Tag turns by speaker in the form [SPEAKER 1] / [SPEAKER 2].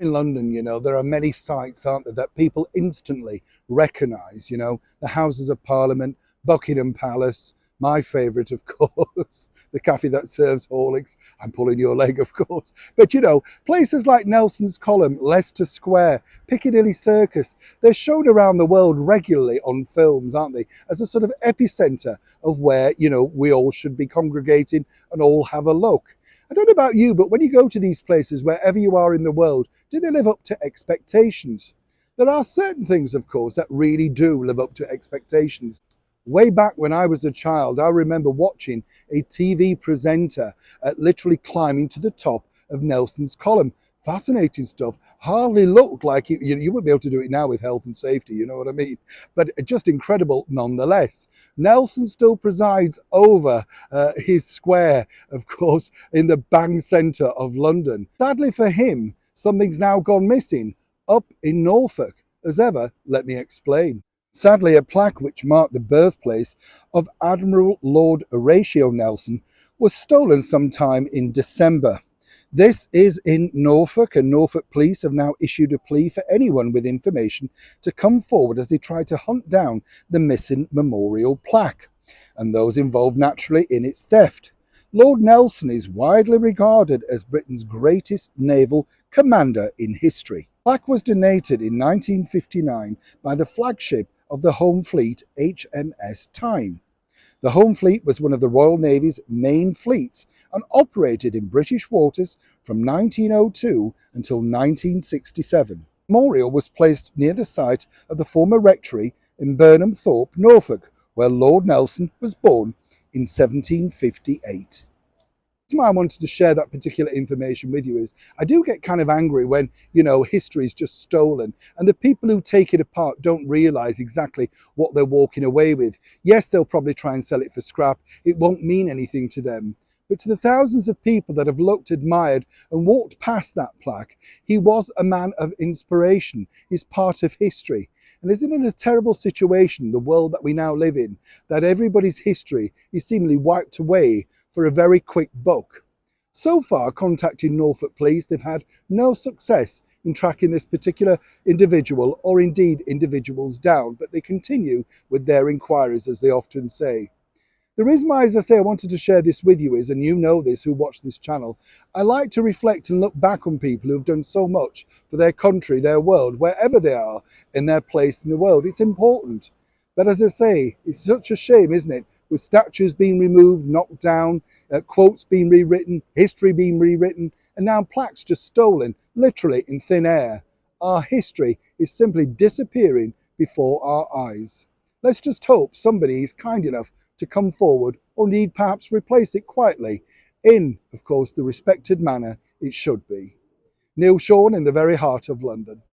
[SPEAKER 1] In London, there are many sites, aren't there, that people instantly recognise, the Houses of Parliament, Buckingham Palace, my favourite, of course, the cafe that serves Horlicks. I'm pulling your leg, of course. But, places like Nelson's Column, Leicester Square, Piccadilly Circus, they're shown around the world regularly on films, aren't they, as a sort of epicentre of where, we all should be congregating and all have a look. I don't know about you, but when you go to these places, wherever you are in the world, do they live up to expectations? There are certain things, of course, that really do live up to expectations. Way back when I was a child, I remember watching a TV presenter literally climbing to the top of Nelson's Column. Fascinating stuff. Hardly looked like it, you wouldn't be able to do it now with health and safety, you know what I mean? But just incredible nonetheless. Nelson still presides over his square, of course, in the bang centre of London. Sadly for him, something's now gone missing up in Norfolk. As ever, let me explain. Sadly, a plaque which marked the birthplace of Admiral Lord Horatio Nelson was stolen sometime in December. This is in Norfolk, and Norfolk police have now issued a plea for anyone with information to come forward as they try to hunt down the missing memorial plaque, and those involved naturally in its theft. Lord Nelson is widely regarded as Britain's greatest naval commander in history. The plaque was donated in 1959 by the flagship of the Home Fleet, HMS Tyne. The Home Fleet was one of the Royal Navy's main fleets and operated in British waters from 1902 until 1967. The memorial was placed near the site of the former rectory in Burnham Thorpe, Norfolk, where Lord Nelson was born in 1758. Why I wanted to share that particular information with you is I do get kind of angry when, history is just stolen and the people who take it apart don't realize exactly what they're walking away with. Yes, they'll probably try and sell it for scrap. It won't mean anything to them. But to the thousands of people that have looked, admired and walked past that plaque, he was a man of inspiration. He's part of history. And isn't it a terrible situation, the world that we now live in, that everybody's history is seemingly wiped away for a very quick buck? So far, contacting Norfolk Police, they've had no success in tracking this particular individual or indeed individuals down, but they continue with their inquiries, as they often say. The reason why, as I say, I wanted to share this with you is, and you know this who watch this channel, I like to reflect and look back on people who have done so much for their country, their world, wherever they are in their place in the world. It's important. But as I say, it's such a shame, isn't it? With statues being removed, knocked down, quotes being rewritten, history being rewritten, and now plaques just stolen, literally in thin air. Our history is simply disappearing before our eyes. Let's just hope somebody is kind enough to come forward, or indeed perhaps replace it quietly in, of course, the respected manner it should be. Neil Sean in the very heart of London.